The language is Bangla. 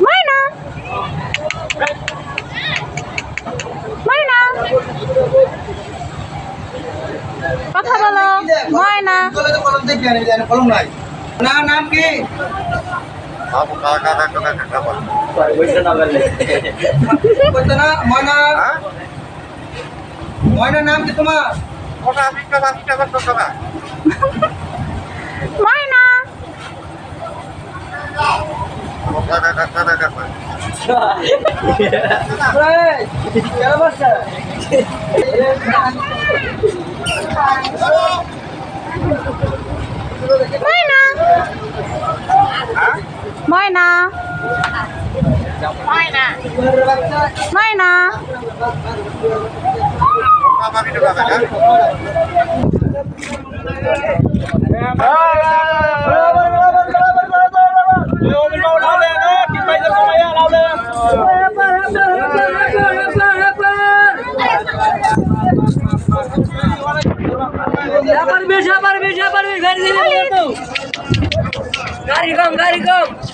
ময়না ময়না কথা বলো ময়না নাম কি ময়না নাম কি তোমার ময়না ময়না ময়না ময়না ময়না गाड़ी कम